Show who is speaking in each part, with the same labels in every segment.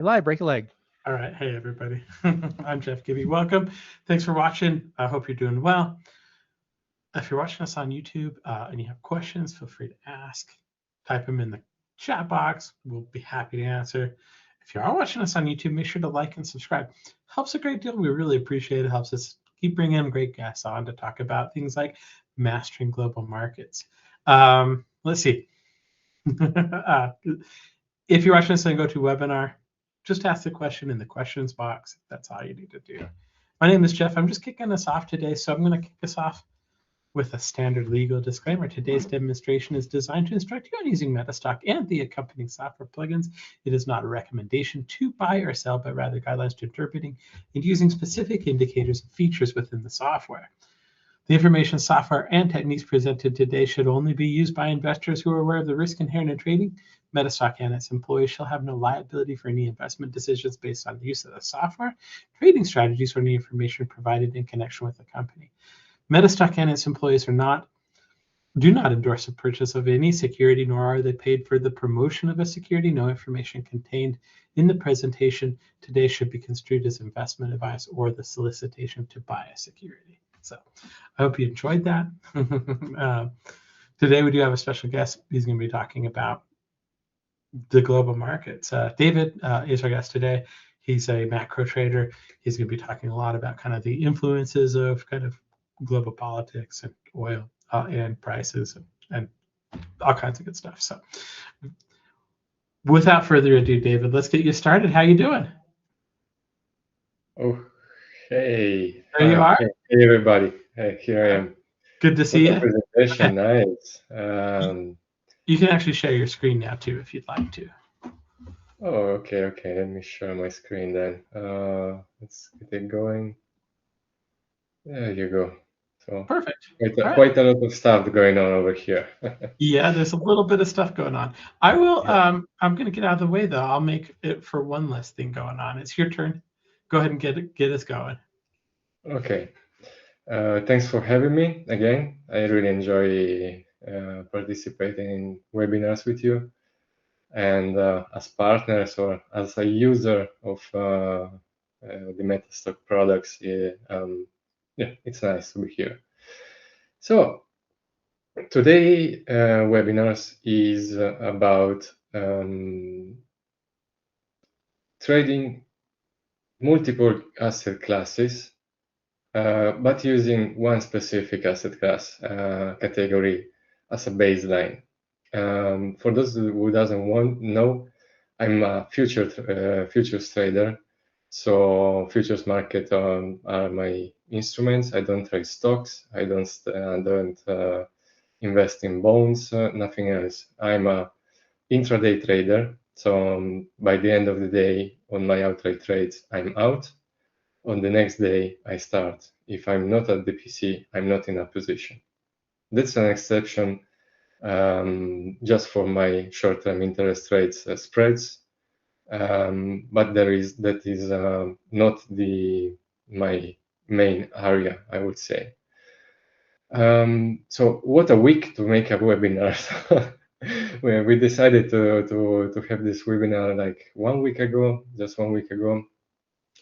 Speaker 1: Eli, break a leg.
Speaker 2: All right. Hey, everybody. I'm Jeff Gibby. Welcome. Thanks for watching. I hope you're doing well. If you're watching us on YouTube and you have questions, feel free to ask. Type them in the chat box. We'll be happy to answer. If you are watching us on YouTube, make sure to like and subscribe. Helps a great deal. We really appreciate it. Helps us keep bringing great guests on to talk about things like mastering global markets. Let's see. If you're watching this on GoToWebinar, just ask the question in the questions box. That's all you need to do. My name is Jeff. I'm just kicking us off today, so I'm going to kick us off with a standard legal disclaimer. Today's demonstration is designed to instruct you on using MetaStock and the accompanying software plugins. It is not a recommendation to buy or sell, but rather guidelines to interpreting and using specific indicators and features within the software. The information, software, and techniques presented today should only be used by investors who are aware of the risk inherent in trading. MetaStock and its employees shall have no liability for any investment decisions based on the use of the software, trading strategies, or any information provided in connection with the company. MetaStock and its employees do not endorse the purchase of any security, nor are they paid for the promotion of a security. No information contained in the presentation today should be construed as investment advice or the solicitation to buy a security. So I hope you enjoyed that. Today we do have a special guest. He's going to be talking about the global markets. David is our guest today. He's a macro trader. He's going to be talking a lot about kind of the influences of kind of global politics and oil and prices and all kinds of good stuff. So without further ado, David, let's get you started. How you doing?
Speaker 3: Oh, hey.
Speaker 2: There you are.
Speaker 3: Hey, everybody. Hey, here I am.
Speaker 2: Good to see you.
Speaker 3: Presentation, nice.
Speaker 2: You can actually share your screen now too if you'd like to.
Speaker 3: Oh, okay. Let me share my screen then. Let's get it going. There you go. So
Speaker 2: perfect.
Speaker 3: Quite a lot of stuff going on over here.
Speaker 2: Yeah, there's a little bit of stuff going on. I will. I'm going to get out of the way though. I'll make it for one less thing going on. It's your turn. Go ahead and get us going.
Speaker 3: Okay. Thanks for having me again. I really enjoy participating in webinars with you. And as partners or as a user of the MetaStock products, it's nice to be here. So today webinars is about trading multiple asset classes, but using one specific asset class category as a baseline. For those who doesn't know, I'm a futures trader. So futures market are my instruments. I don't trade stocks. I don't invest in bonds. Nothing else. I'm a intraday trader. So by the end of the day, on my outright trades, I'm out. On the next day, I start. If I'm not at the PC, I'm not in a position. That's an exception just for my short-term interest rates spreads, but that is not my main area, I would say. So what a week to make a webinar. We decided to have this webinar like 1 week ago, just 1 week ago,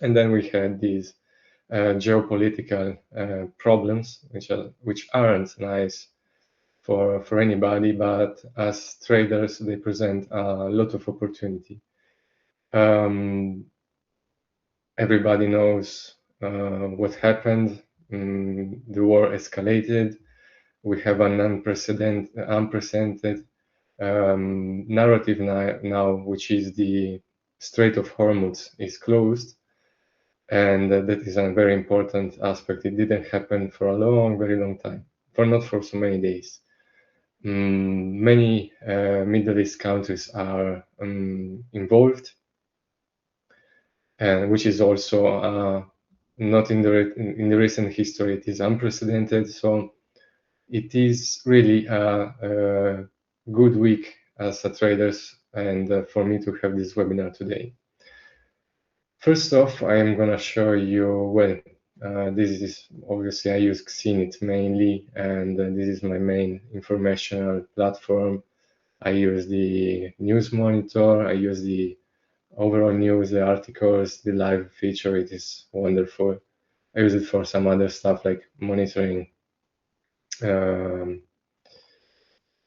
Speaker 3: and then we had these geopolitical problems, which aren't nice for anybody, but as traders, they present a lot of opportunity. Everybody knows what happened. The war escalated. We have an unprecedented narrative now, which is the Strait of Hormuz is closed. And that is a very important aspect. It didn't happen for a very long time, not for so many days. Many Middle East countries are involved, which is also not in the recent history. It is unprecedented. So it is really a good week as a traders, and for me to have this webinar today. First off, I am going to show you, this is obviously I use Zenith mainly, and this is my main informational platform. I use the news monitor, I use the overall news, the articles, the live feature, it is wonderful. I use it for some other stuff like monitoring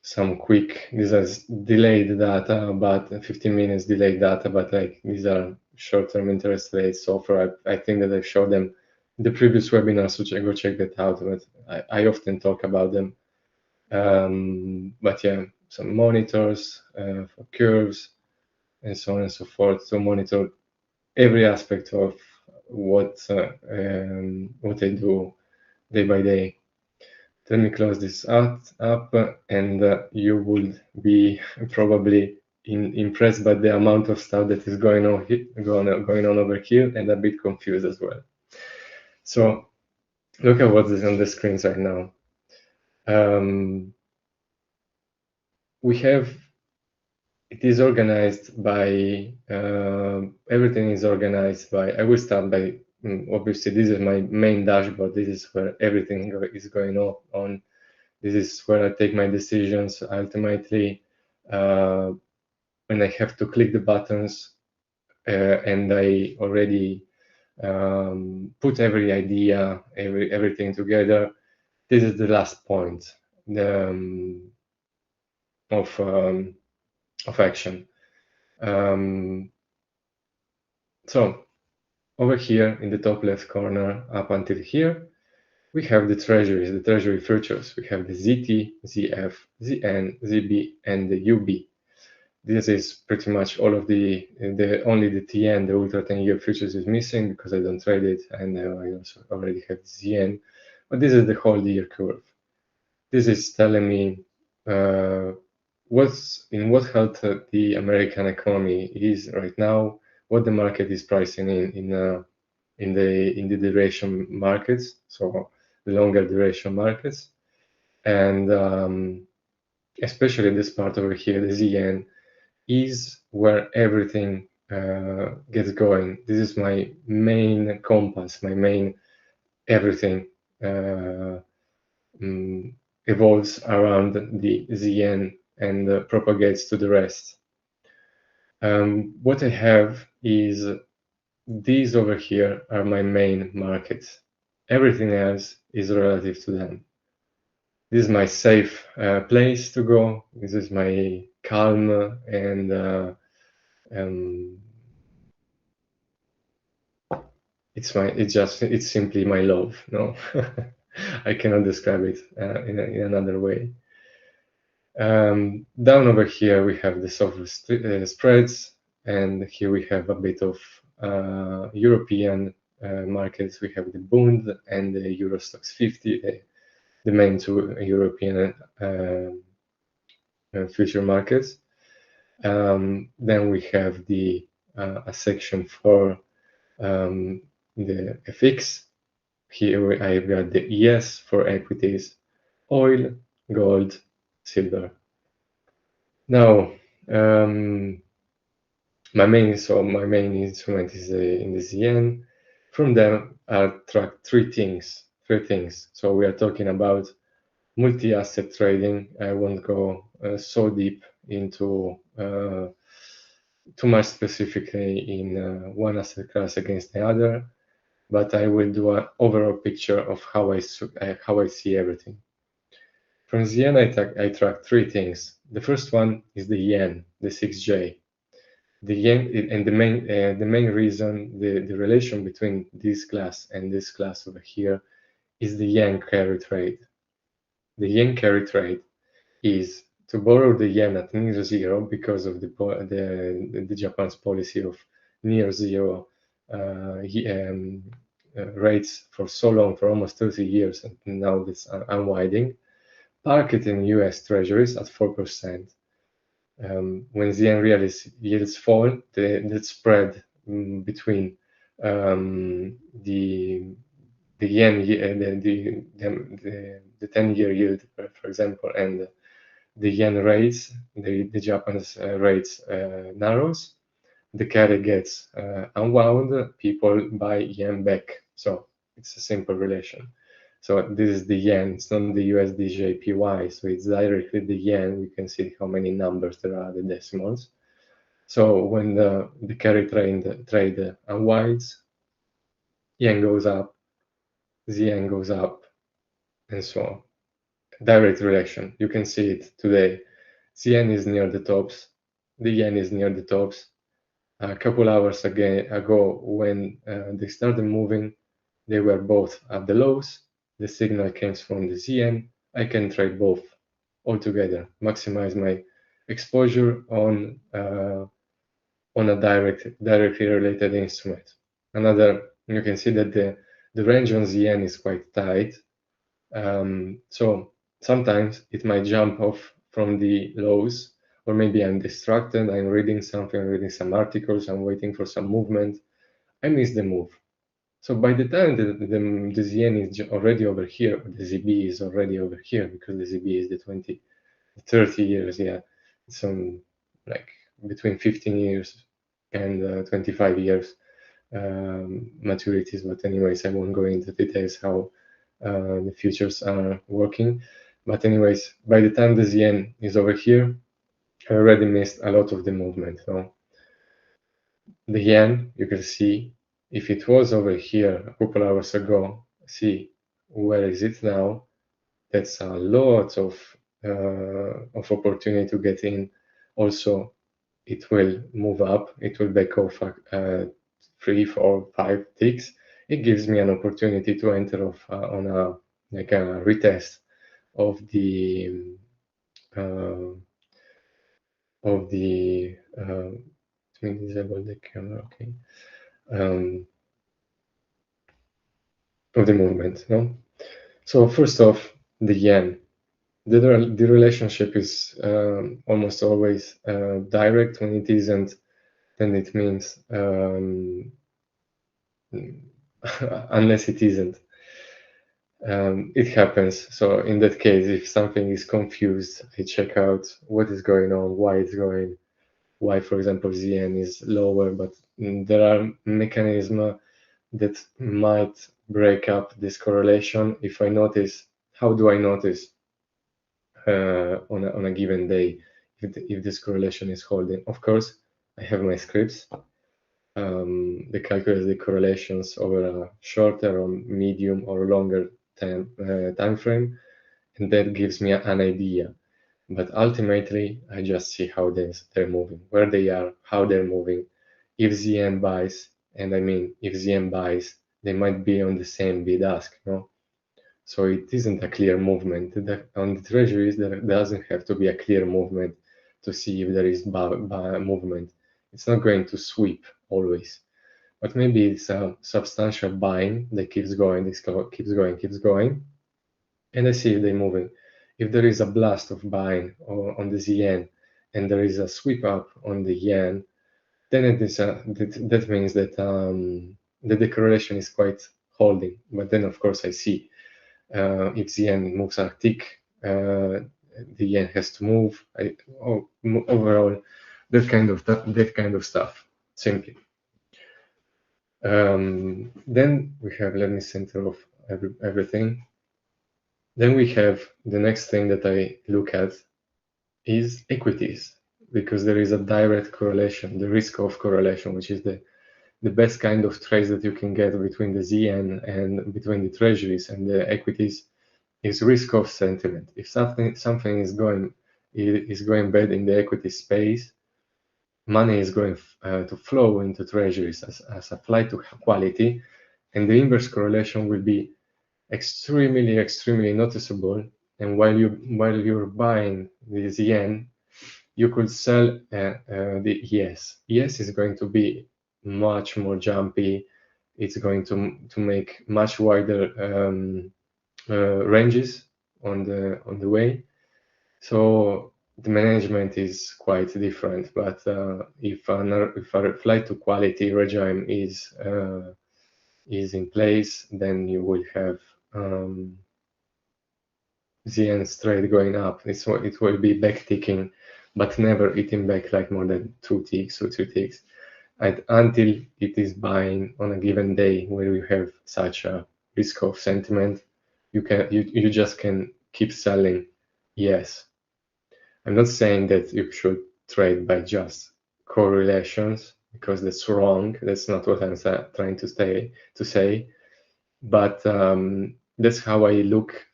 Speaker 3: some quick, these are delayed data, about 15 minutes delayed data, but like these are short-term interest rates so far. I think that I showed them in the previous webinar, so go check that out. But I often talk about them. But yeah, some monitors for curves and so on and so forth to monitor every aspect of what I do day by day. Let me close this up, and you would be probably impressed by the amount of stuff that is going on over here, and a bit confused as well. So look at what is on the screens right now. We have, it is organized by, everything is organized by, I will start by, obviously this is my main dashboard. This is where everything is going on. This is where I take my decisions ultimately when I have to click the buttons and I already put every idea, everything together. This is the last point of action. So over here in the top left corner, up until here, we have the treasuries, the treasury futures. We have the ZT, ZF, ZN, ZB, and the UB. This is pretty much all of the only the TN, the ultra 10-year futures is missing because I don't trade it, and I also already have ZN. But this is the whole year curve. This is telling me in what health the American economy is right now, what the market is pricing in the duration markets, so the longer duration markets, and especially this part over here, the ZN, is where everything gets going. This is my main compass, my main everything evolves around the ZN and propagates to the rest. What I have is these over here are my main markets. Everything else is relative to them. This is my safe place to go. This is my calm and it's simply my love. No, I cannot describe it in another way. Down over here we have the software spreads, and here we have a bit of European markets. We have the Bund and the Eurostoxx 50, the main two European future markets. Then we have a section for the FX. Here I've got the ES for equities, oil, gold, silver. Now, my main instrument is in the ZN. From them, I'll track three things. So we are talking about multi-asset trading. I won't go so deep into too much specifically in one asset class against the other, but I will do an overall picture of how I see everything. From the yen, I track three things. The first one is the yen, the 6J. The yen, and the main reason, the relation between this class and this class over here is the yen carry trade. The yen carry trade is to borrow the yen at near zero because of the Japan's policy of near zero rates for so long, for almost 30 years, and now it's unwinding. Park it in US Treasuries at 4%. When the yen real yields fall, the spread between the yen, the 10-year yield, for example, and the yen rates, the Japanese rates narrows. The carry gets unwound. People buy yen back. So it's a simple relation. So this is the yen. It's not the USD JPY. So it's directly the yen. You can see how many numbers there are, the decimals. So when the carry trade unwinds, yen goes up, yen goes up, and so on. Direct relation. You can see it today. The yen is near the tops. The yen is near the tops. A couple hours ago, when they started moving, they were both at the lows. The signal came from the yen. I can trade both altogether, maximize my exposure on a directly related instrument. You can see that the range on the yen is quite tight. So sometimes it might jump off from the lows, or maybe I'm distracted, I'm reading something, I'm reading some articles, I'm waiting for some movement, I miss the move. So by the time the yen is already over here, or the ZB is already over here, because the ZB is the 30 years, yeah, some like between 15 years and 25 years maturities. But anyways, I won't go into details how the futures are working. But anyways, by the time the yen is over here, I already missed a lot of the movement. So the yen, you can see, if it was over here a couple hours ago, see where is it now? That's a lot of opportunity to get in. Also, it will move up. It will back off 3, 4, 5 ticks. It gives me an opportunity to enter off on a retest of the let me disable the camera. Okay. Of the movement. No. So first off, the yen. The relationship is almost always direct. When it isn't, then it means unless it isn't. It happens. So in that case, if something is confused, I check out what is going on, why it's going, why, for example, the yen is lower. But there are mechanisms that might break up this correlation. If I notice, how do I notice on a given day if this correlation is holding? Of course, I have my scripts. They calculate the correlations over a shorter or medium or longer time frame, and that gives me an idea. But ultimately, I just see how they're moving, where they are, how they're moving. If the yen buys, and I mean, if the yen buys, they might be on the same bid ask, no? So it isn't a clear movement. On the treasuries, there doesn't have to be a clear movement to see if there is movement. It's not going to sweep always, but maybe it's a substantial buying that keeps going, keeps going, and I see if they're moving. If there is a blast of buying on the yen and there is a sweep up on the yen, then that means that the correlation is quite holding. But then, of course, I see if the yen moves a tick, the yen has to move. Overall, that kind of stuff, simply. Then we have, let me center off everything. Then we have the next thing that I look at is equities, because there is a direct correlation, the risk of correlation, which is the best kind of trades that you can get between the yen and between the treasuries and the equities is risk of sentiment. If something is going bad in the equity space, money is going to flow into treasuries as a flight to quality, and the inverse correlation will be extremely noticeable. And while you're buying this yen, you could sell the ES. ES is going to be much more jumpy. It's going to make much wider ranges on the way. So the management is quite different. But if a flight to quality regime is in place, then you will have the yen straight going up. It will be back ticking, but never eating back like more than 2 ticks or 3 ticks. And until it is buying on a given day where you have such a risk of sentiment, you just can keep selling. Yes, I'm not saying that you should trade by just correlations, because that's wrong. That's not what I'm trying to say. But that's how I look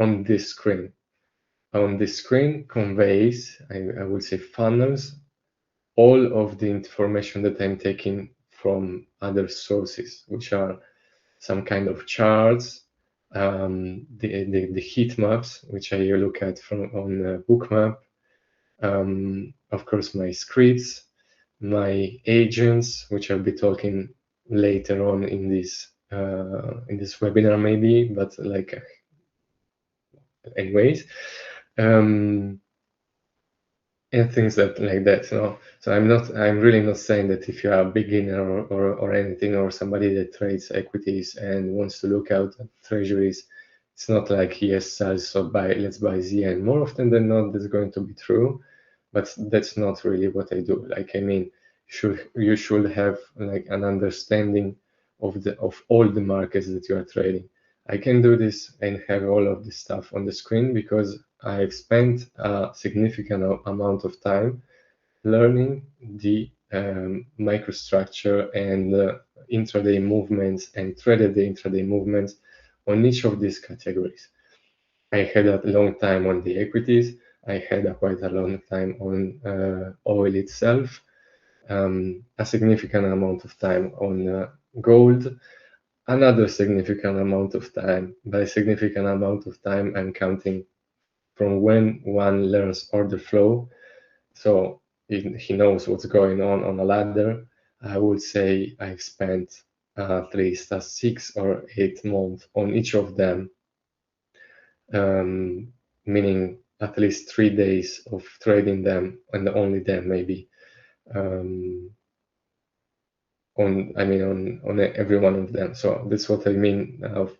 Speaker 3: on this screen. On this screen conveys, I would say, funnels all of the information that I'm taking from other sources, which are some kind of charts, the heat maps, which I look at on Bookmap, of course my scripts, my agents, which I'll be talking later on in this webinar maybe, but like anyways, and things like that. So I'm really not saying that if you are a beginner or anything, or somebody that trades equities and wants to look out at treasuries, it's not like yes, sells, so let's buy Z, and more often than not that's going to be true, but that's not really what I do. Like, I mean, you should have like an understanding of all the markets that you are trading. I can do this and have all of this stuff on the screen because I've spent a significant amount of time learning the microstructure and intraday movements and traded the intraday movements on each of these categories. I had a long time on the equities. I had quite a long time on oil itself, a significant amount of time on gold, another significant amount of time. By significant amount of time, I'm counting from when one learns order flow, so he knows what's going on a ladder. I would say I've spent at least 6 or 8 months on each of them, meaning at least 3 days of trading them, and only them maybe. On every one of them. So that's what I mean of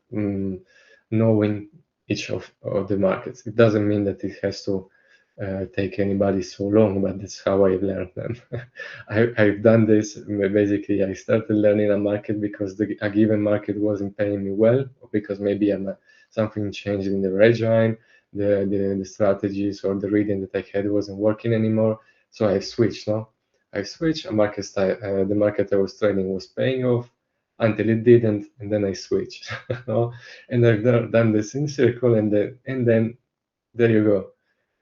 Speaker 3: knowing each of the markets. It doesn't mean that it has to take anybody so long, but that's how I've learned them. I've done this basically. I started learning a market because a given market wasn't paying me well, or because maybe something changed in the regime, the strategies or the reading that I had wasn't working anymore. So I switched. I switched. The market I was trading was paying off until it didn't, and then I switched. And I've done this in circle, and then there you go.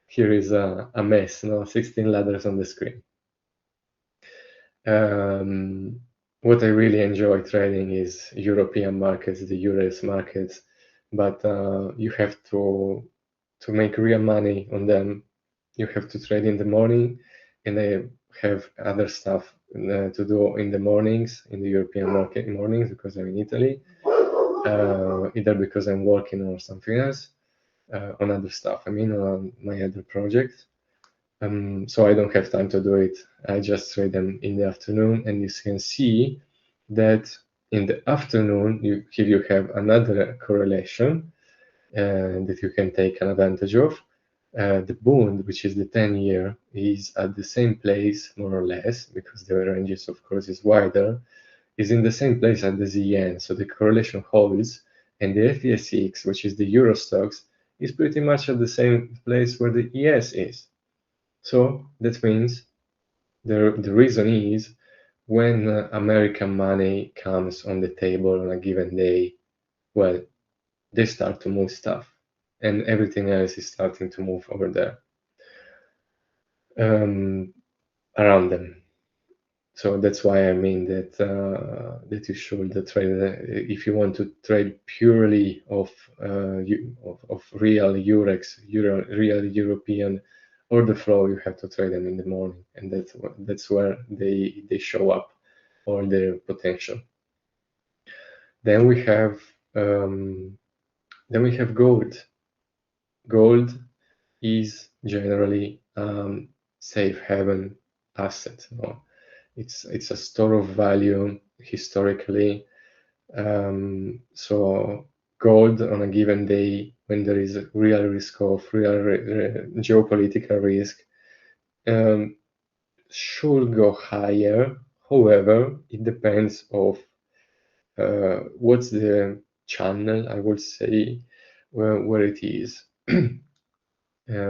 Speaker 3: Here is a mess. 16 ladders on the screen. What I really enjoy trading is European markets, the US markets, but you have to make real money on them. You have to trade in the morning, and I have other stuff to do in the mornings, in the European market mornings, because I'm in Italy, either because I'm working or something else, on other stuff. I mean, on my other project. So I don't have time to do it. I just trade them in the afternoon, and you can see that in the afternoon, here you have another correlation that you can take an advantage of. The bond, which is the 10-year, is at the same place, more or less, because the ranges, of course, is wider, is in the same place as the ZN. So the correlation holds, and the FTSE, which is the Euro stocks, is pretty much at the same place where the ES is. So that means the reason is when American money comes on the table on a given day, well, they start to move stuff, and everything else is starting to move over there around them. So that's why I mean that that you should trade if you want to trade purely of real Eurex, real European order flow. You have to trade them in the morning, and that's where they show up all their potential. Then we have gold. Gold is generally safe haven asset. It's a store of value historically. So gold on a given day, when there is a real risk of geopolitical risk, should go higher. However, it depends of what's the channel, I would say, where it is.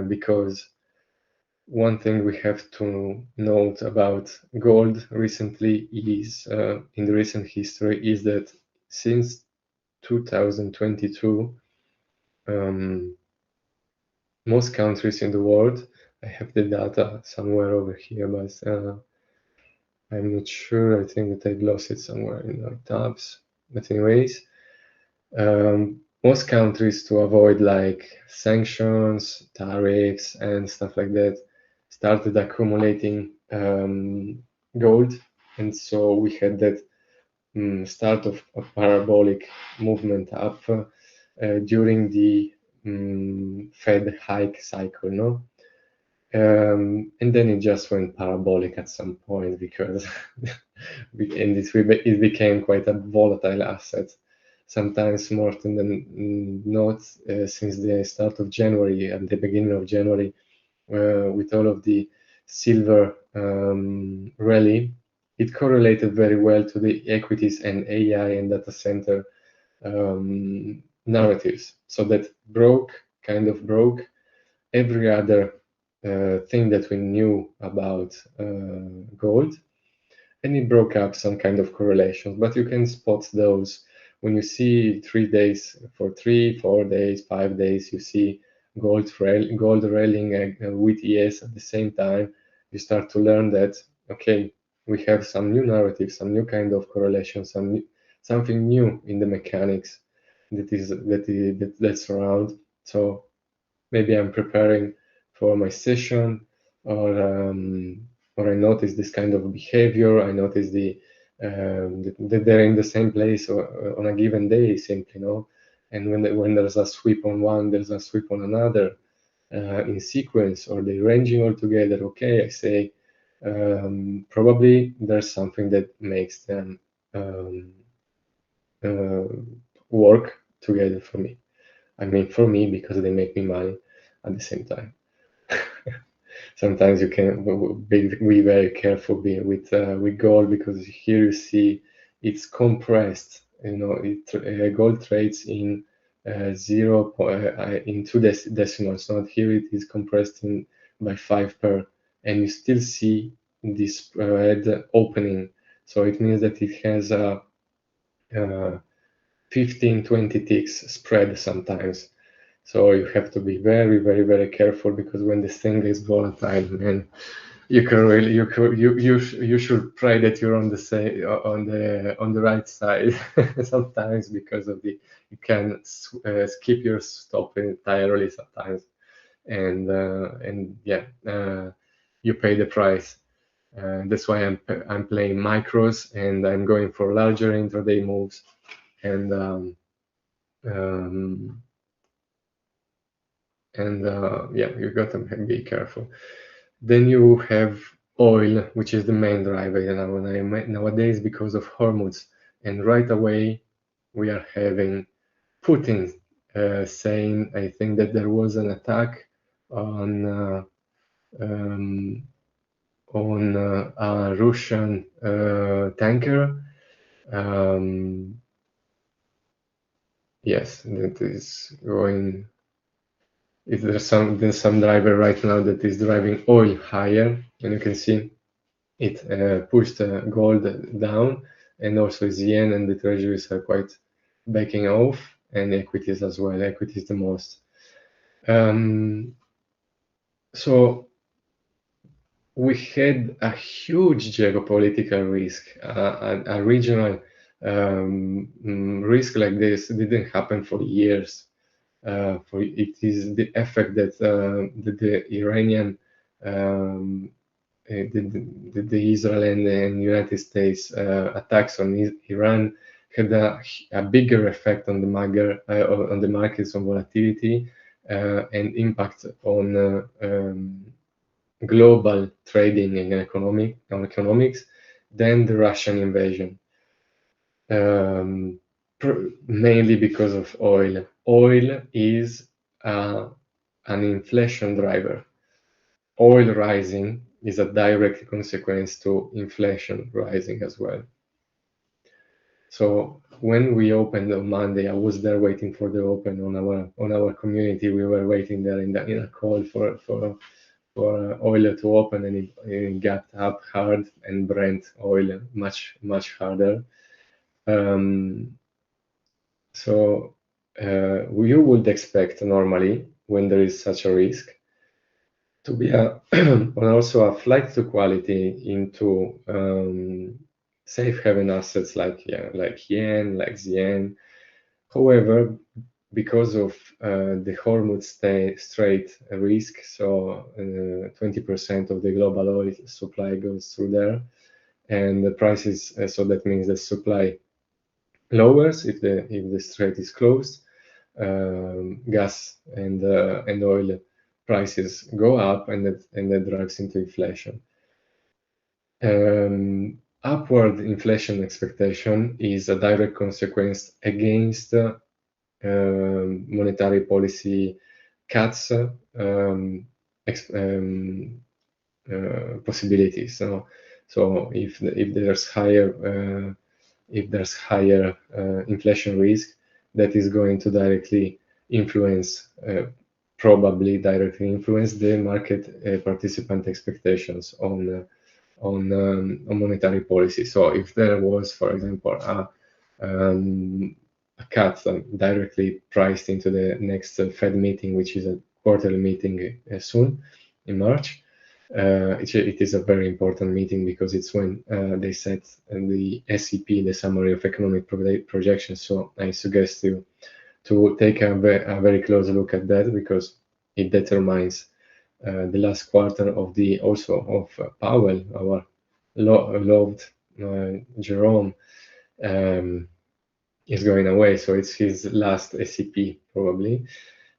Speaker 3: Because one thing we have to note about gold recently is, in the recent history, is that since 2022, most countries in the world, I have the data somewhere over here, but I'm not sure. I think that I've lost it somewhere in my tabs. But anyways, most countries, to avoid like sanctions, tariffs, and stuff like that, started accumulating gold, and so we had that start of a parabolic movement up during the Fed hike cycle, no? And then it just went parabolic at some point because it became quite a volatile asset. Sometimes more often than not, since the start of January, at the beginning of January, with all of the silver rally, it correlated very well to the equities and AI and data center narratives. So that kind of broke every other thing that we knew about gold, and it broke up some kind of correlations. But you can spot those when you see 3 days, for 3, 4 days, 5 days, you see gold rallying with ES at the same time. You start to learn that, okay, we have some new narrative, some new kind of correlation, something new in the mechanics that's around. So maybe I'm preparing for my session, or I notice this kind of behavior. I notice that they're in the same place or on a given day, simply, And when there's a sweep on one, there's a sweep on another in sequence, or they're ranging all together. Okay, I say probably there's something that makes them work together for me. I mean, for me, because they make me money at the same time. Sometimes you can be very careful with gold, because here you see it's compressed. Gold trades in in 2 decimals. Not here, it is compressed by 5 per, and you still see this spread opening. So it means that it has a 15-20 ticks spread sometimes. So you have to be very, very, very careful, because when this thing is volatile, man, you should pray that you're on the right side sometimes, because of you can skip your stop entirely sometimes, and yeah, you pay the price. That's why I'm playing micros, and I'm going for larger intraday moves, and yeah, you got to be careful. Then you have oil, which is the main driver nowadays because of Hormuz, and right away we are having Putin saying, I think, that there was an attack on a Russian tanker. Yes, that is going. There's some driver right now that is driving oil higher, and you can see it pushed gold down, and also the yen and the treasuries are quite backing off, and equities as well. Equities the most. So we had a huge geopolitical risk, a regional risk like this didn't happen for years. For it is the effect that the Iranian, the Israel and United States attacks on Iran had a bigger effect on the markets, on volatility, and impact on global trading and economics than the Russian invasion. Mainly because of oil. Oil is an inflation driver. Oil rising is a direct consequence to inflation rising as well. So when we opened on Monday, I was there waiting for the open on our community. We were waiting there in a call for for oil to open, and it got up hard, and Brent oil much harder. So you would expect normally when there is such a risk to be also a flight to quality into safe haven assets like yen, like yen. However, because of the Hormuz Strait risk, so 20% of the global oil supply goes through there, and the prices. So that means the supply lowers if the strait is closed. Gas and oil prices go up, and that drives into inflation. Upward inflation expectation is a direct consequence against monetary policy cuts possibilities. So if there's higher inflation risk, that is going to directly influence, probably directly influence the market participant expectations on monetary policy. So if there was, for example, a cut directly priced into the next Fed meeting, which is a quarterly meeting soon in March, it is a very important meeting because it's when they set the SEP, the Summary of Economic Projections. So I suggest you to take a very close look at that, because it determines the last quarter of Powell, our loved Jerome, is going away. So it's his last SEP probably.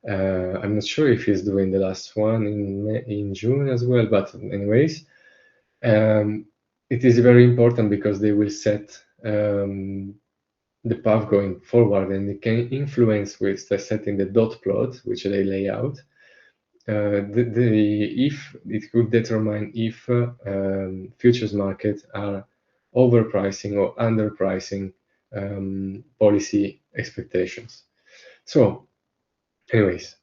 Speaker 3: I'm not sure if he's doing the last one in June as well, but anyways, it is very important because they will set the path going forward, and it can influence with setting the dot plot which they lay out. If it could determine if futures markets are overpricing or underpricing policy expectations. So anyways,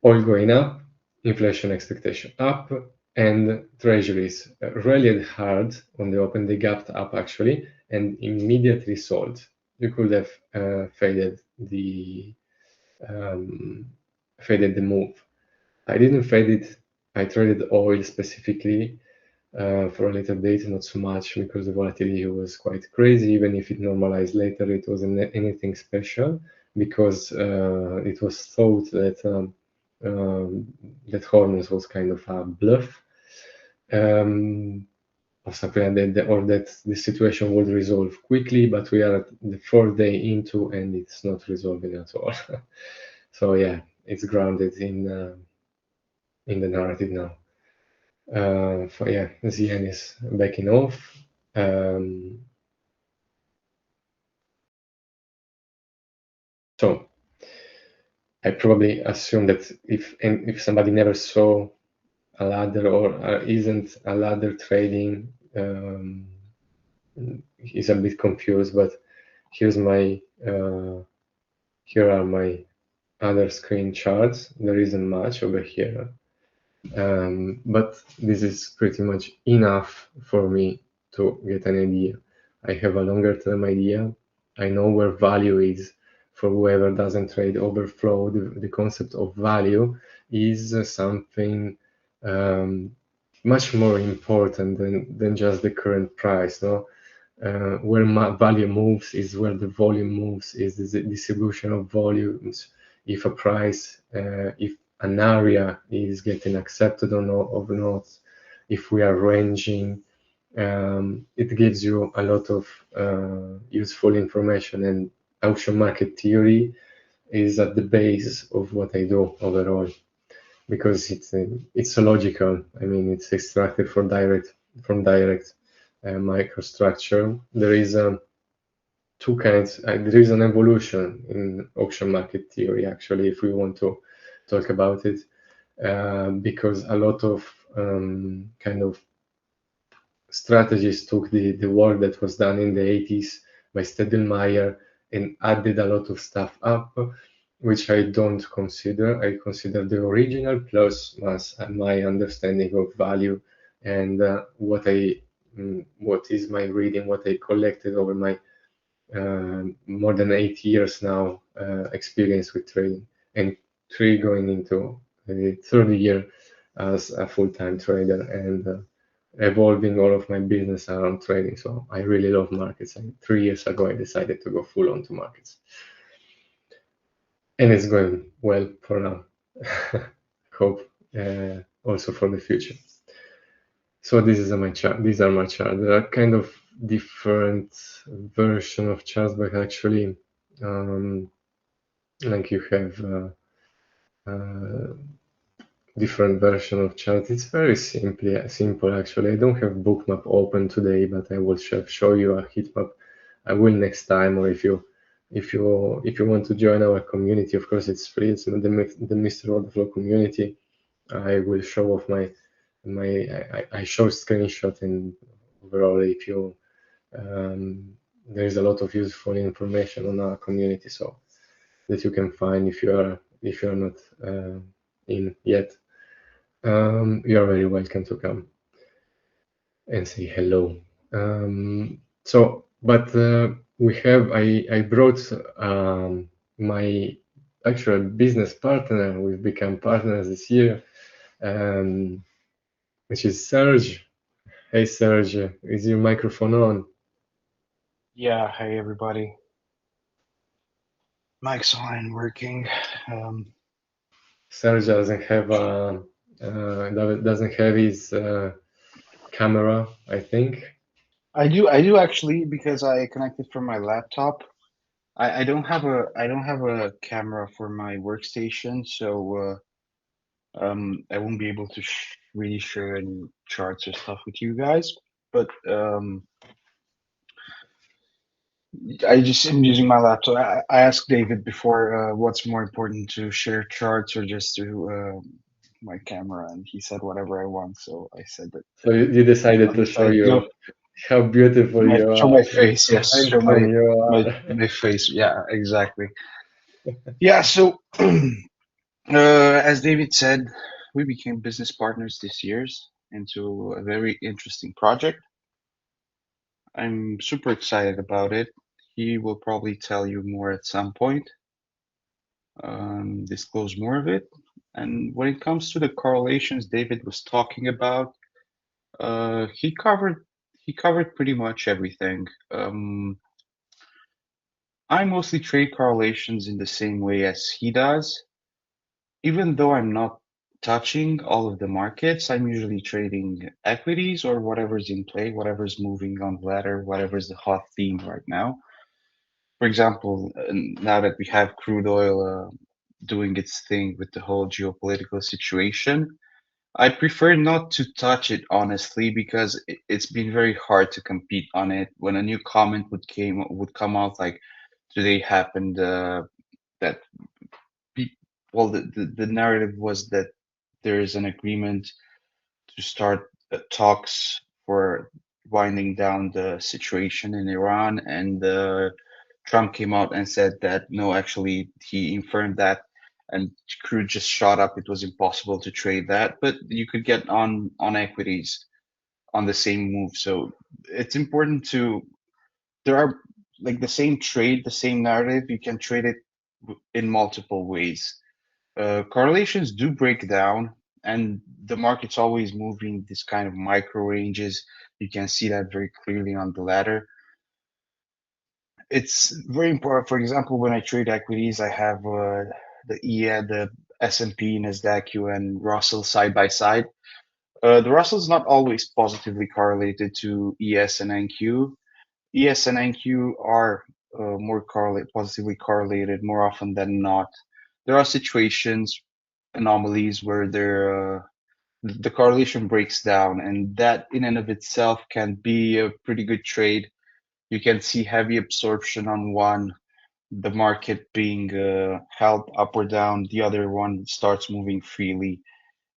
Speaker 3: oil going up, inflation expectation up, and treasuries rallied hard on the open. They gapped up actually and immediately sold. You could have faded the move. I didn't fade it. I traded oil specifically for a little bit, not so much, because the volatility was quite crazy. Even if it normalized later, it wasn't anything special, because it was thought that that Hormuz was kind of a bluff, or something like that, or that the situation would resolve quickly. But we are at the 4th day into, and it's not resolving at all. So yeah, it's grounded in the narrative now. The yen is backing off. So I probably assume that if somebody never saw a ladder or isn't a ladder trading, is a bit confused. But here are my other screen charts. There isn't much over here. But this is pretty much enough for me to get an idea. I have a longer term idea. I know where value is. For whoever doesn't trade overflow, the concept of value is something much more important than just the current price. No? Where value moves is where the volume moves, is the distribution of volumes. If a price, if an area is getting accepted or not, if we are ranging, it gives you a lot of useful information. And auction market theory is at the base of what I do overall, because it's so logical. I mean, it's extracted from direct microstructure. There is two kinds. There is an evolution in auction market theory, actually, if we want to talk about it, because a lot of kind of strategists took the work that was done in the 80s by Stedelmeier and added a lot of stuff up. which I don't consider. I consider the original plus my understanding of value and what is my reading, what I collected over my more than 8 years now experience with trading, and three going into the third year as a full-time trader and evolving all of my business around trading. So I really love markets. And 3 years ago, I decided to go full on to markets, and it's going well for now. Hope also for the future. So this is my chart. These are my charts. There are kind of different version of charts, but actually, like you have different version of charts. It's very simple actually. I don't have bookmap open today, but I will show you a heat map. I will next time, or if you want to join our community, of course it's free. It's the Mr. Order Flow community. I will show off I show screenshot, and overall if you there is a lot of useful information on our community, so that you can find if you are not in yet. You are very welcome to come and say hello. I brought my actual business partner. We've become partners this year, which is Serge. Hey Serge, is your microphone on?
Speaker 1: Yeah, hey everybody. Mic's on working.
Speaker 3: Serge doesn't have his camera, I think.
Speaker 1: I do actually, because I connected from my laptop. I don't have a camera for my workstation, so I won't be able to really share any charts or stuff with you guys. But I just am using my laptop. I asked David before what's more important, to share charts or just to my camera, and he said whatever I want. So I said that.
Speaker 3: So you decided to show you how beautiful you
Speaker 1: Show
Speaker 3: are,
Speaker 1: my face,
Speaker 3: how
Speaker 1: yes. Show
Speaker 3: handsome you are.
Speaker 1: my face. Yeah, exactly. Yeah, so as David said, we became business partners this year into a very interesting project. I'm super excited about it. He will probably tell you more at some point, disclose more of it. And when it comes to the correlations David was talking about, he covered pretty much everything. I mostly trade correlations in the same way as he does. Even though I'm not touching all of the markets, I'm usually trading equities or whatever's in play, whatever's moving on the ladder, whatever's the hot theme right now. For example, now that we have crude oil doing its thing with the whole geopolitical situation, I prefer not to touch it honestly, because it's been very hard to compete on it. When a new comment would come out, like today happened, that the narrative was that there is an agreement to start talks for winding down the situation in Iran, and Trump came out and said that no, actually he infirmed that, and crude just shot up. It was impossible to trade that, but you could get on equities on the same move. So it's important to, there are like the same trade, the same narrative, you can trade it in multiple ways. Correlations do break down, and the market's always moving this kind of micro ranges. You can see that very clearly on the ladder. It's very important. For example, when I trade equities, I have the S&P, Nasdaq, and Russell side by side. The Russell is not always positively correlated to ES and NQ. ES and NQ are more positively correlated more often than not. There are situations, anomalies, where the correlation breaks down, and that in and of itself can be a pretty good trade. You can see heavy absorption on one, the market being held up or down, the other one starts moving freely.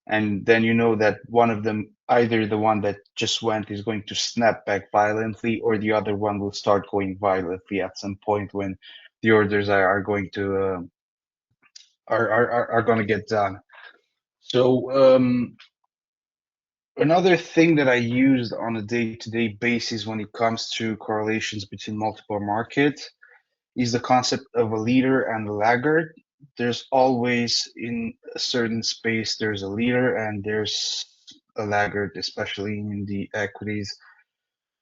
Speaker 1: And then you know that one of them, either the one that just went is going to snap back violently, or the other one will start going violently at some point when the orders are going to are going to get done. So another thing that I used on a day-to-day basis when it comes to correlations between multiple markets is the concept of a leader and a laggard. There's always in a certain space, there's a leader and there's a laggard, especially in the equities.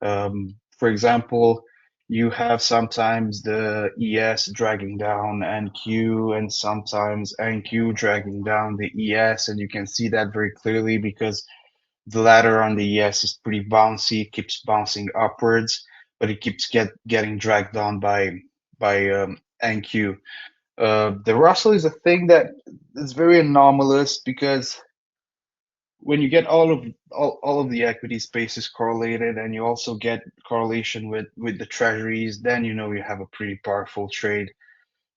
Speaker 1: For example, you have sometimes the ES dragging down NQ and sometimes NQ dragging down the ES, and you can see that very clearly because the ladder on the ES is pretty bouncy, it keeps bouncing upwards, but it keeps getting dragged down by NQ. The Russell is a thing that is very anomalous because when you get all of the equity spaces correlated and you also get correlation with the treasuries, then you know you have a pretty powerful trade.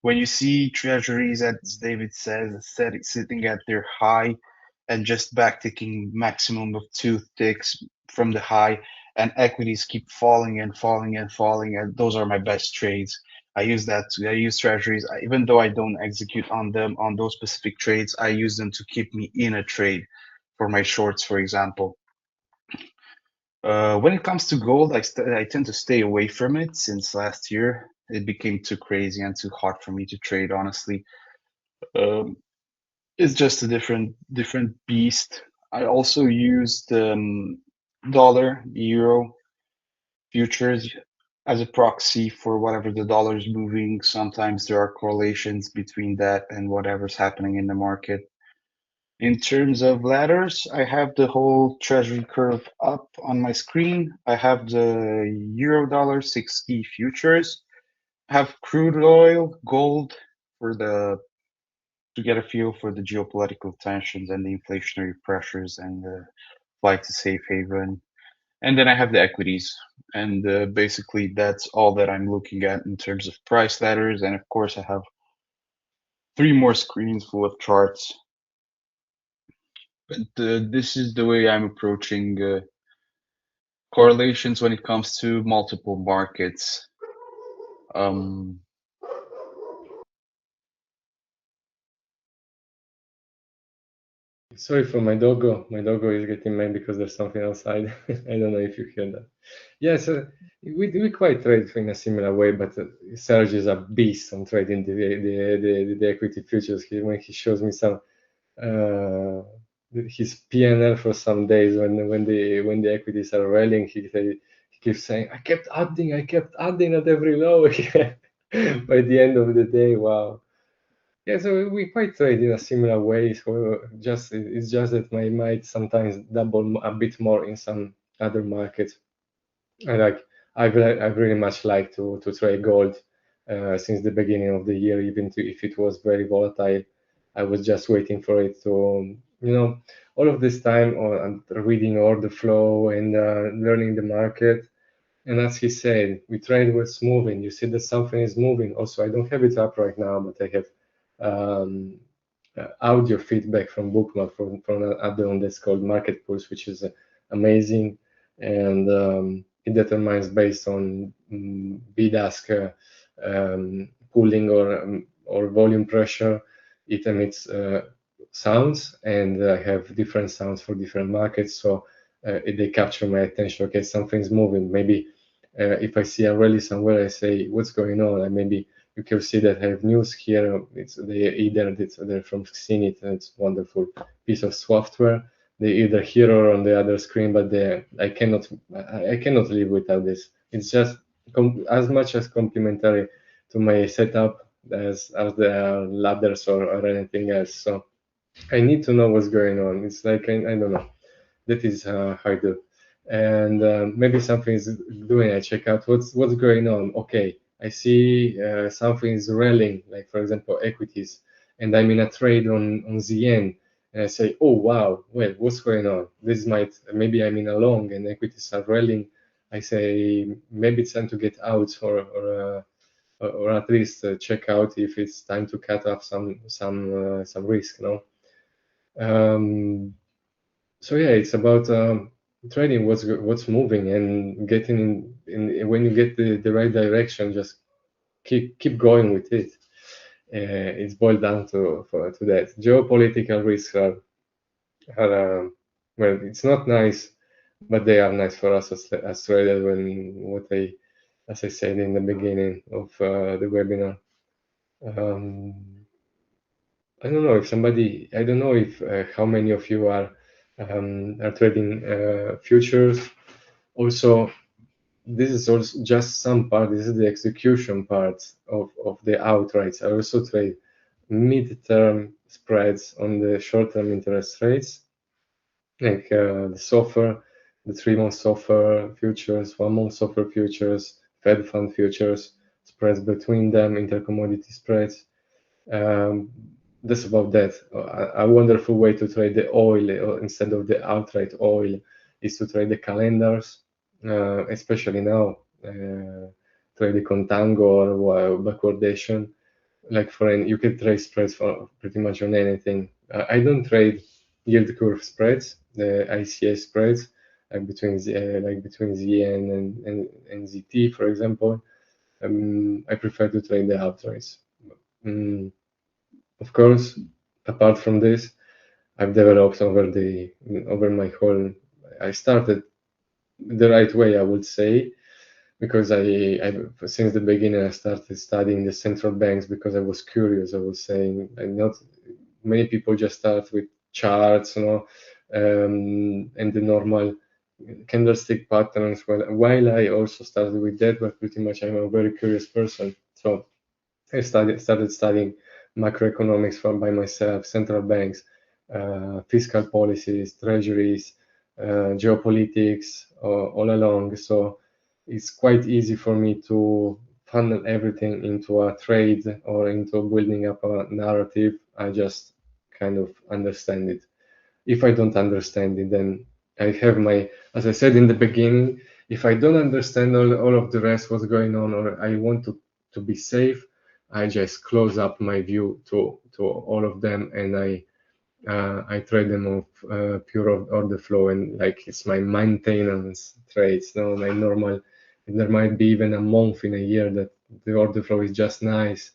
Speaker 1: When you see treasuries, as David says, sitting at their high and just backticking maximum of 2 ticks from the high, and equities keep falling and falling and falling, and those are my best trades. I use that. I use treasuries, even though I don't execute on them on those specific trades. I use them to keep me in a trade for my shorts, for example. When it comes to gold, I tend to stay away from it since last year. It became too crazy and too hot for me to trade, honestly. Um, it's just a different beast. I also used dollar, euro futures as a proxy for whatever the dollar is moving. Sometimes there are correlations between that and whatever's happening in the market. In terms of ladders, I have the whole treasury curve up on my screen. I have the euro dollar 6E futures. I have crude oil, gold for the to get a feel for the geopolitical tensions and the inflationary pressures and the flight to safe haven. And then I have the equities. And basically, that's all that I'm looking at in terms of price ladders. And of course, I have 3 more screens full of charts. But this is the way I'm approaching correlations when it comes to multiple markets.
Speaker 3: Sorry for my doggo. My doggo is getting mad because there's something outside. I don't know if you hear that. Yeah, so we quite trade in a similar way, but Serge is a beast on trading the equity futures. When he shows me some his PNL for some days when the equities are rallying, he keeps saying, I kept adding at every low." By the end of the day, wow. Yeah, so we quite trade in a similar way. So it's just that I might sometimes double a bit more in some other markets. I've really much liked to trade gold since the beginning of the year, even if it was very volatile. I was just waiting for it to, all of this time on reading order flow and learning the market. And as he said, we trade what's moving. You see that something is moving. Also, I don't have it up right now, but I have audio feedback from Bookmark from an add-on that's called Market Pulse, which is amazing. And it determines based on bid-ask pooling or volume pressure. It emits sounds, and I have different sounds for different markets. So they capture my attention. Okay, something's moving. Maybe if I see a rally somewhere, I say, what's going on? And maybe you can see that I have news here. They're from Zenith, and it's a wonderful piece of software. They either here or on the other screen, but I cannot live without this. It's just as much as complementary to my setup as the ladders or anything else. So I need to know what's going on. It's like I don't know. That is how I do. And maybe something is doing. I check out what's going on. Okay, I see something is rallying, like for example equities, and I'm in a trade on ZN, and I say, oh wow, well, what's going on? Maybe I'm in a long and equities are rallying. I say maybe it's time to get out or at least check out if it's time to cut off some risk, no? So yeah, it's about trading what's moving and getting in when you get the right direction, just keep going with it. it's boiled down to that. Geopolitical risks are well, it's not nice, but they are nice for us as traders. As I said in the beginning of the webinar, I don't know if how many of you are trading futures. Also, this is also just some part. This is the execution part of the outrights. I also trade mid-term spreads on the short-term interest rates, like the SOFR, the 3-month SOFR futures, 1-month SOFR futures, Fed fund futures, spreads between them, intercommodity spreads. That's about that. A wonderful way to trade the oil instead of the outright oil is to trade the calendars, especially now. Trade the contango or backwardation. Like you can trade spreads for pretty much on anything. I don't trade yield curve spreads, the ICA spreads, like between ZN and ZT, for example. I prefer to trade the outrights. Of course, apart from this, I've developed over my whole. I started the right way, I would say, because I since the beginning I started studying the central banks because I was curious. I was saying, and not many people just start with charts, and the normal candlestick patterns. While I also started with that, but pretty much I'm a very curious person, so I started studying macroeconomics by myself, central banks, fiscal policies, treasuries, geopolitics, all along. So it's quite easy for me to funnel everything into a trade or into building up a narrative. I just kind of understand it. If I don't understand it, then I have as I said in the beginning, if I don't understand all of the rest, what's going on, or I want to be safe, I just close up my view to all of them, and I trade them off pure order flow, and like it's my maintenance trades. No, my normal. There might be even a month in a year that the order flow is just nice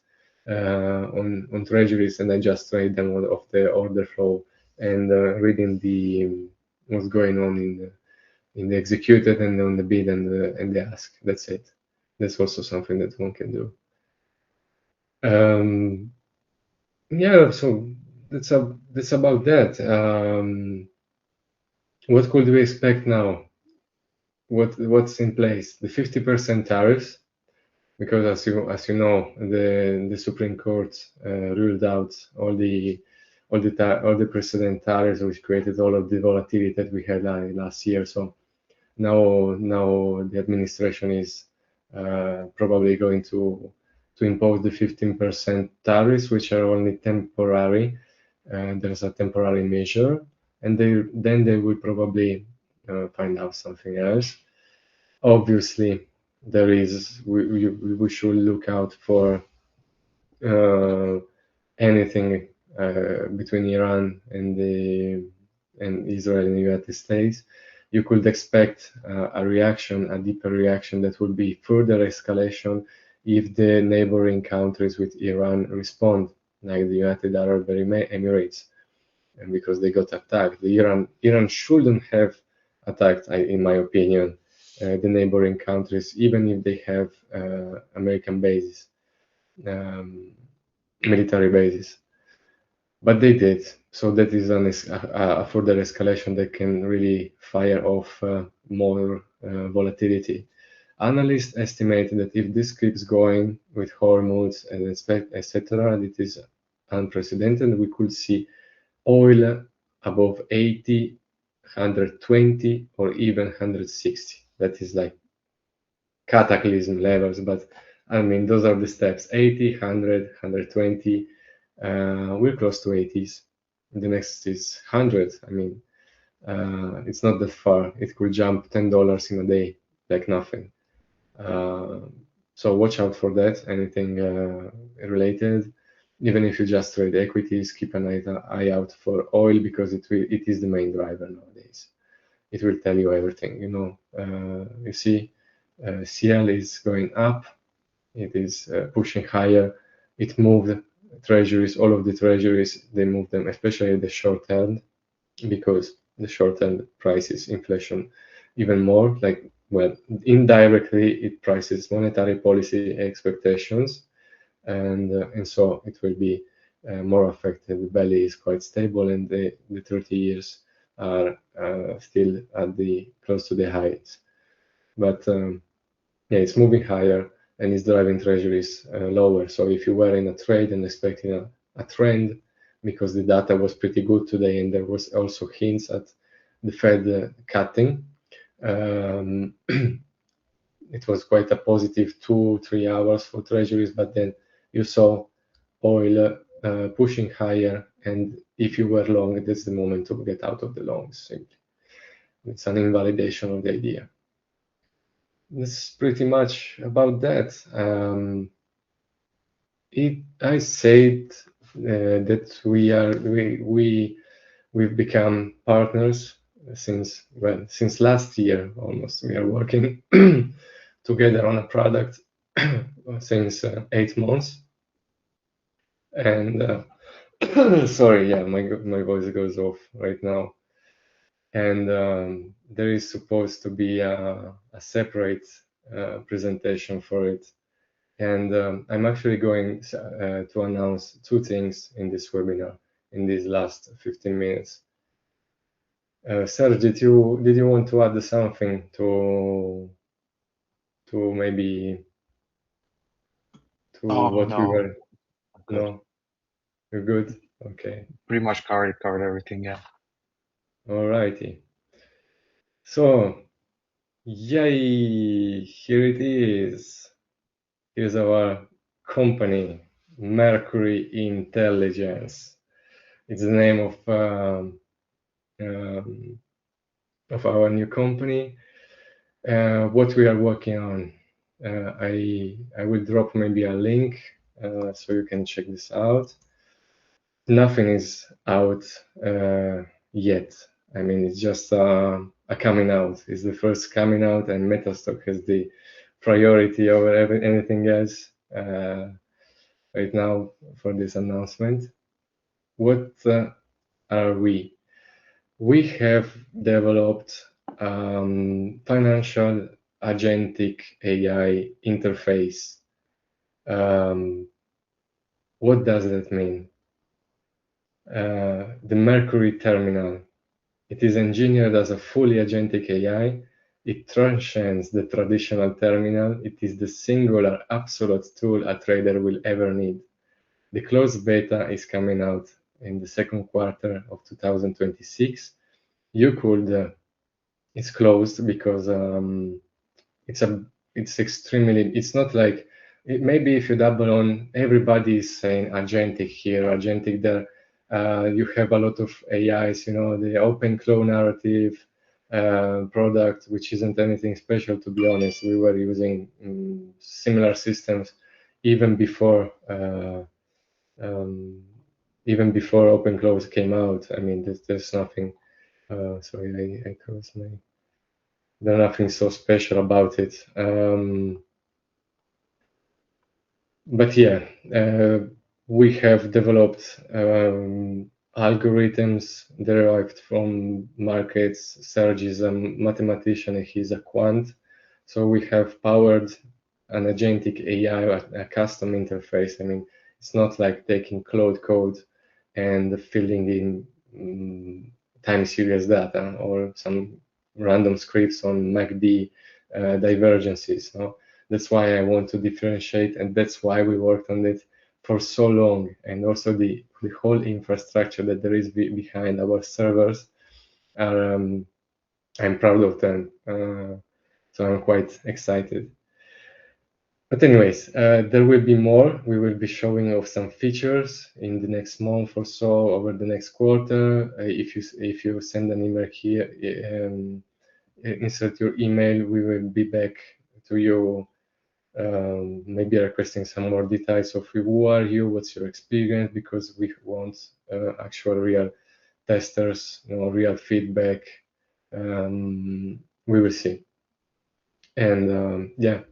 Speaker 3: on treasuries, and I just trade them off the order flow and reading what's going on in the executed and on the bid and the ask. That's it. That's also something that one can do. Yeah, so that's about that. What could we expect now? What's in place? The 50% tariffs, because as you know, the Supreme Court ruled out all the precedent tariffs, which created all of the volatility that we had last year. So now the administration is probably going to impose the 15% tariffs, which are only temporary. There's a temporary measure, and then they will probably find out something else. Obviously, we should look out for anything between Iran and Israel and the United States. You could expect a deeper reaction that would be further escalation if the neighboring countries with Iran respond, like the United Arab Emirates, and because they got attacked. Iran shouldn't have attacked, in my opinion, the neighboring countries, even if they have American bases, military bases. But they did. So that is a further escalation that can really fire off more volatility. Analysts estimate that if this keeps going with Hormuz and etc., and it is unprecedented, we could see oil above 80, 120, or even 160. That is like cataclysm levels, but I mean, those are the steps: 80, 100, 120. We're close to 80s. The next is 100. I mean, it's not that far. It could jump $10 in a day, like nothing. So watch out for that. Anything related, even if you just trade equities, keep an eye out for oil because it is the main driver nowadays. It will tell you everything. You see, CL is going up. It is pushing higher. It moved treasuries, all of the treasuries, they move them, especially the short end, because the short end prices inflation even more. Like, well, indirectly it prices monetary policy expectations, and so it will be more affected. The belly is quite stable, and the 30 years are still at the close to the heights. But yeah, it's moving higher and it's driving treasuries lower. So if you were in a trade and expecting a trend, because the data was pretty good today and there was also hints at the Fed cutting, it was quite a positive 2-3 hours for treasuries, but then you saw oil pushing higher, and if you were long, that's the moment to get out of the longs, simply. It's an invalidation of the idea. That's pretty much about that. I said that we've become partners since last year almost. We are working together on a product since 8 months, and sorry, yeah, my voice goes off right now. And there is supposed to be a separate presentation for it. And I'm actually going to announce 2 things in this webinar in these last 15 minutes. Serge, did you want to add something to maybe to what
Speaker 1: No,
Speaker 3: we were?
Speaker 1: good.
Speaker 3: No, you're good. Okay.
Speaker 1: Pretty much covered everything. Yeah.
Speaker 3: Alrighty. So, yay! Here it is. Here's our company, Mercury Intelligence. It's the name of our new company. What we are working on. I will drop maybe a link so you can check this out. Nothing is out yet. I mean, it's just a coming out. It's the first coming out, and MetaStock has the priority over anything else right now for this announcement. What are we? We have developed financial agentic AI interface. What does that mean? The Mercury Terminal. It is engineered as a fully agentic AI. It transcends the traditional terminal. It is the singular absolute tool a trader will ever need. The closed beta is coming out in the second quarter of 2026. You could, it's closed because it's extremely, it's not like, maybe if you double on, everybody is saying agentic here, agentic there. You have a lot of AIs, the OpenClaw narrative product, which isn't anything special, to be honest. We were using similar systems even before OpenClaw came out. I mean, there's nothing. Sorry, I closed my. There's nothing so special about it. But yeah, we have developed algorithms derived from markets. Serge is a mathematician and he's a quant. So we have powered an agentic AI, a custom interface. I mean, it's not like taking Claude code and filling in time series data or some random scripts on MACD divergences. No? That's why I want to differentiate, and that's why we worked on it for so long, and also the whole infrastructure that there is behind our servers. I'm proud of them, so I'm quite excited. But anyways, there will be more. We will be showing off some features in the next month or so, over the next quarter. If you send an email here, insert your email, we will be back to you, maybe requesting some more details of who are you, what's your experience, because we want actual real testers, real feedback. We will see. And yeah.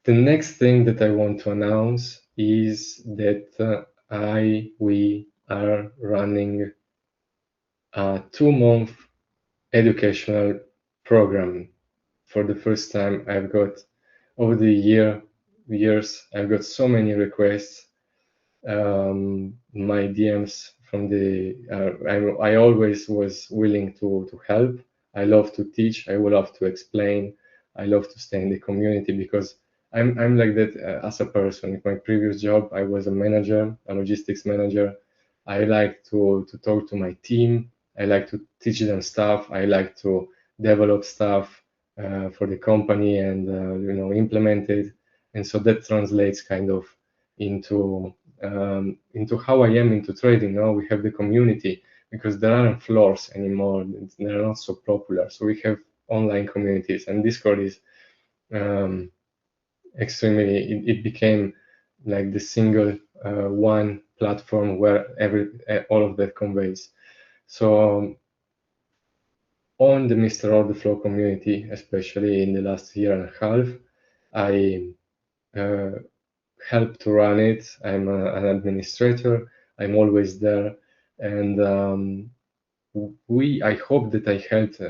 Speaker 3: The next thing that I want to announce is that we are running a 2-month educational program. For the first time, I've got over the years, I've got so many requests. My DMs from the I always was willing to help. I love to teach. I would love to explain. I love to stay in the community because I'm like that as a person. In my previous job, I was a manager, a logistics manager. I like to talk to my team. I like to teach them stuff. I like to develop stuff for the company and implement it. And so that translates kind of into how I am into trading. Now we have the community because there aren't floors anymore. They're not so popular. So we have online communities, and Discord is extremely. It became like the single one platform where all of that conveys. So on the Mr. Order Flow community, especially in the last year and a half, I help to run it. I'm an administrator. I'm always there, and I hope that I helped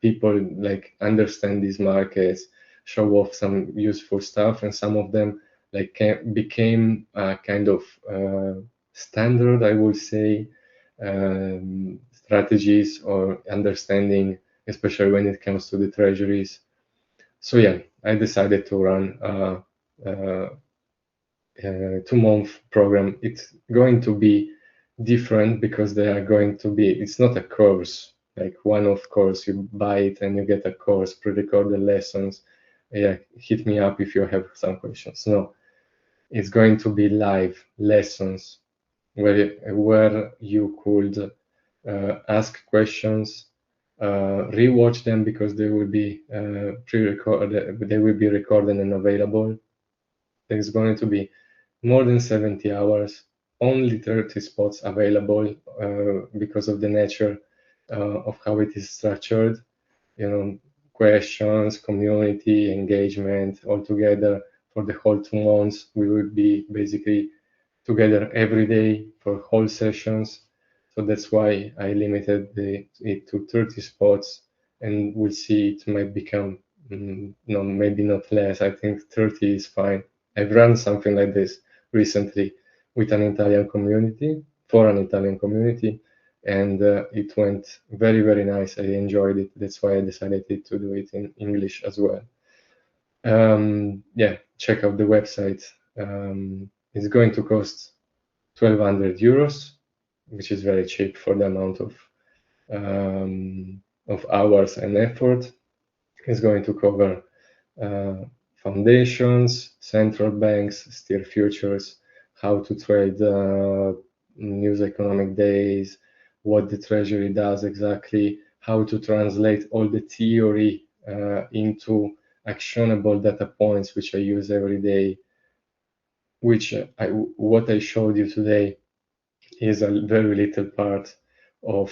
Speaker 3: people like understand these markets, show off some useful stuff, and some of them like became kind of standard, I would say, strategies or understanding, especially when it comes to the treasuries. So yeah, I decided to run a 2-month program. It's going to be different because they are going to be, it's not a course, like one-off course, you buy it and you get a course, pre-recorded lessons. Yeah, hit me up if you have some questions. No, it's going to be live lessons where you could ask questions, rewatch them because they will be pre-recorded, they will be recorded and available. There's going to be more than 70 hours, only 30 spots available because of the nature of how it is structured. Questions, community, engagement, all together for the whole 2 months. We will be basically together every day for whole sessions. So that's why I limited it to 30 spots, and we'll see it might become, no, maybe not less. I think 30 is fine. I've run something like this recently with an Italian community, for an Italian community, and it went very, very nice. I enjoyed it. That's why I decided to do it in English as well. Yeah, check out the website. It's going to cost 1,200 euros, which is very cheap for the amount of hours and effort. It's going to cover foundations, central banks, steer futures, how to trade news economic days, what the Treasury does exactly, how to translate all the theory into actionable data points, which I use every day, which what I showed you today is a very little part of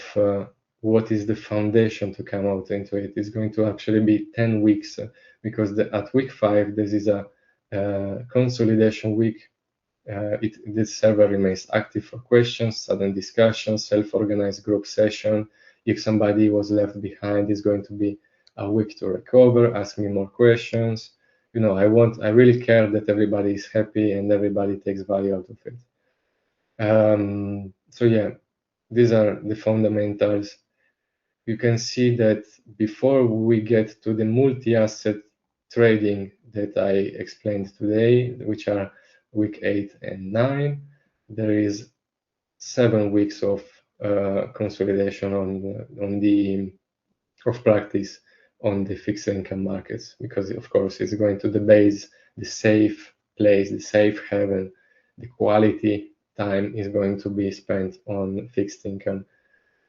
Speaker 3: what is the foundation to come out into it. It's going to actually be 10 weeks because at week 5, this is a consolidation week. This server remains active for questions, sudden discussions, self-organized group session. If somebody was left behind, it's going to be a week to recover, ask me more questions. I really care that everybody is happy and everybody takes value out of it. So yeah, these are the fundamentals. You can see that before we get to the multi-asset trading that I explained today, which are week 8 and 9, there is 7 weeks of consolidation of practice on the fixed income markets, because of course it's going to the base, the safe place, the safe haven, the quality time is going to be spent on fixed income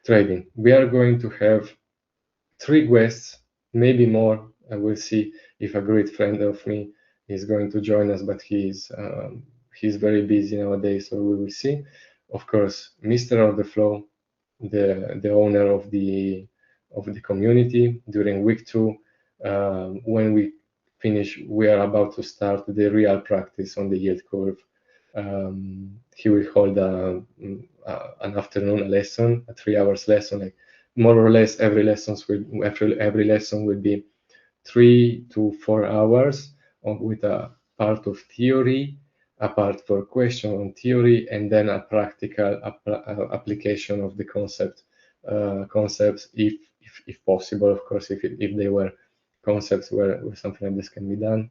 Speaker 3: trading. We are going to have 3 guests, maybe more. I will see if a great friend of me is going to join us, but he's very busy nowadays, so we will see. Of course, Mr. Order Flow, the owner of the community, during week 2. When we finish, we are about to start the real practice on the yield curve. He will hold an afternoon lesson, a 3 hours lesson, like more or less every lesson will be 3 to 4 hours with a part of theory, a part for question on theory, and then a practical application of the concepts, if possible, of course, if they were concepts where something like this can be done.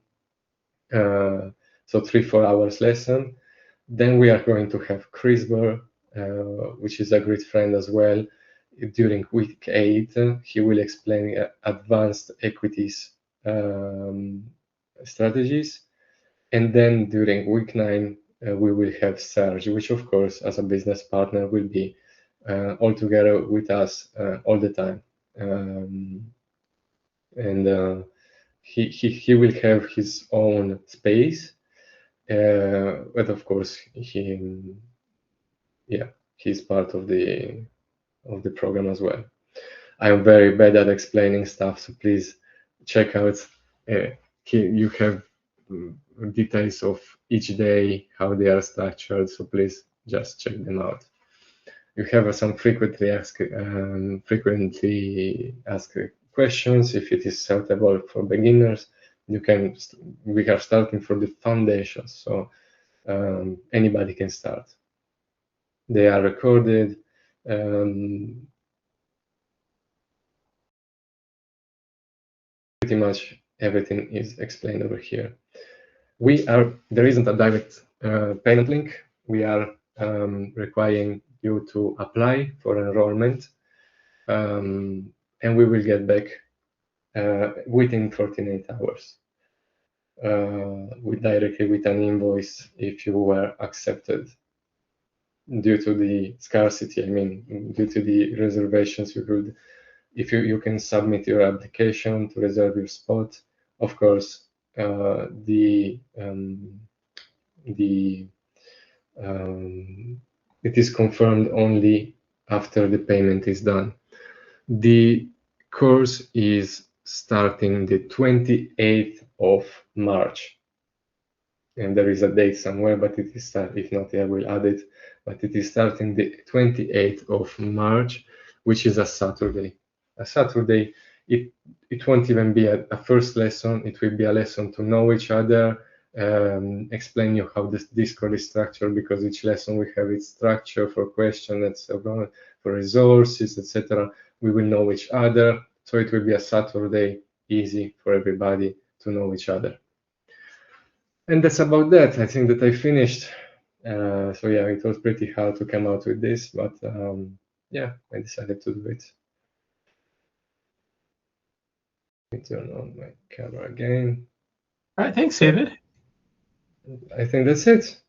Speaker 3: So 3-4 hours lesson. Then we are going to have CRISPR, which is a great friend as well. During week 8, he will explain advanced equities strategies. And then during week 9, we will have Serge, which of course, as a business partner, will be all together with us all the time. And he will have his own space, but of course he's part of the program as well. I'm very bad at explaining stuff, so please check out. You have details of each day, how they are structured, so please just check them out. You have some frequently asked questions. If it is suitable for beginners, we are starting from the foundations, so anybody can start. They are recorded. Pretty much everything is explained over here. There isn't a direct payment link. We are requiring you to apply for enrollment, and we will get back within 48 hours directly with an invoice if you were accepted. Due to the scarcity, I mean, due to the reservations, if you can submit your application to reserve your spot. Of course, it is confirmed only after the payment is done. The course is starting the 28th of March. And there is a date somewhere, but it is if not, I will add it. But it is starting the 28th of March, which is a Saturday. It won't even be a first lesson. It will be a lesson to know each other, explain you how this Discord is structured, because each lesson we have its structure for questions, etc., for resources, etc. We will know each other, so it will be a Saturday, easy for everybody to know each other. And that's about that. I think that I finished. So yeah, it was pretty hard to come out with this, but yeah, I decided to do it. Let me turn on my camera again.
Speaker 2: All right, thanks, David.
Speaker 3: I think that's it.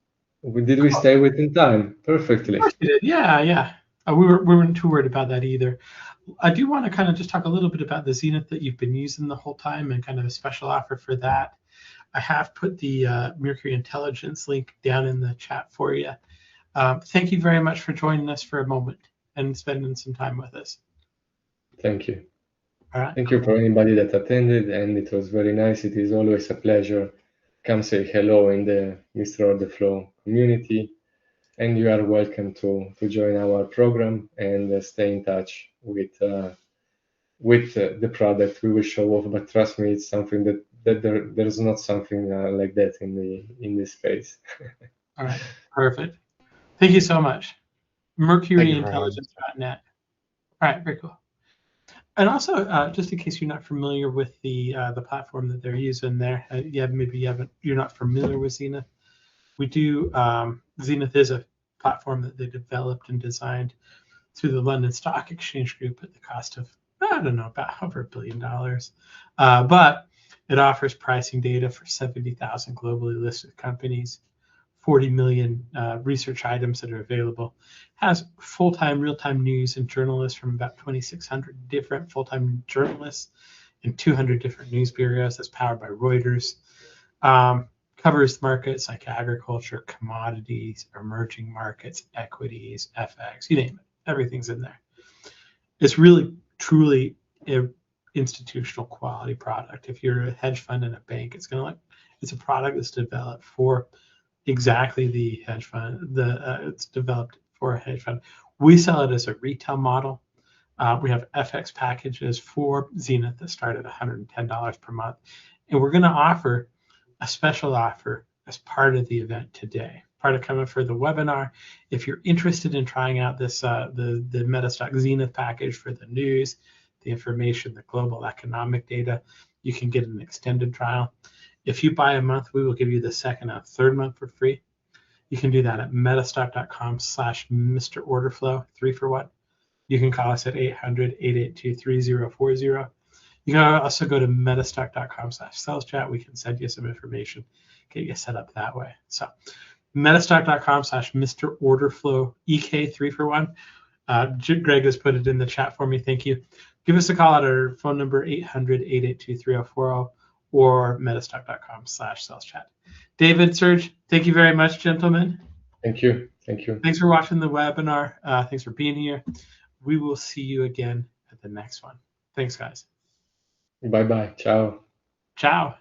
Speaker 3: Did we stay within time? Perfectly.
Speaker 2: Of course we did. Yeah. We weren't too worried about that either. I do want to kind of just talk a little bit about the Zenith that you've been using the whole time and kind of a special offer for that. I have put the Mercury Intelligence link down in the chat for you. Thank you very much for joining us for a moment and spending some time with us.
Speaker 3: Thank you.
Speaker 2: All right.
Speaker 3: Thank you for anybody that attended, and it was very nice. It is always a pleasure. Come say hello in the Mr. On the Flow community, and you are welcome to join our program and stay in touch with the product. We will show off, but trust me, it's something that there's not something like that in this space.
Speaker 2: All right, perfect. Thank you so much. MercuryIntelligence.net. All right, very cool. And also, just in case you're not familiar with the platform that they're using there, you're not familiar with Zenith. We do. Zenith is a platform that they developed and designed through the London Stock Exchange Group at the cost of, I don't know, about over $1 billion. But it offers pricing data for 70,000 globally listed companies, 40 million research items that are available, has full-time, real-time news and journalists from about 2,600 different full-time journalists in 200 different news bureaus. That's powered by Reuters. Covers markets like agriculture, commodities, emerging markets, equities, FX, you name it. Everything's in there. It's really, truly an institutional quality product. If you're a hedge fund and a bank, it's a product that's developed for exactly the hedge fund. It's developed for a hedge fund. We sell it as a retail model. We have FX packages for Zenith that start at $110 per month, and we're going to offer a special offer as part of the event today. Part of coming for the webinar. If you're interested in trying out this the MetaStock Zenith package for the news, the information, the global economic data, you can get an extended trial. If you buy a month, we will give you the second and third month for free. You can do that at metastock.com/MrOrderflow, 3 for 1. You can call us at 800-882-3040. You can also go to metastock.com/saleschat. We can send you some information, get you set up that way. So metastock.com/MrOrderflow, EK, 3 for 1. Greg has put it in the chat for me. Thank you. Give us a call at our phone number, 800-882-3040, or metastock.com/saleschat. David, Serge, thank you very much, gentlemen.
Speaker 3: Thank you. Thank you.
Speaker 2: Thanks for watching the webinar. Thanks for being here. We will see you again at the next one. Thanks, guys.
Speaker 3: Bye-bye. Ciao.
Speaker 2: Ciao.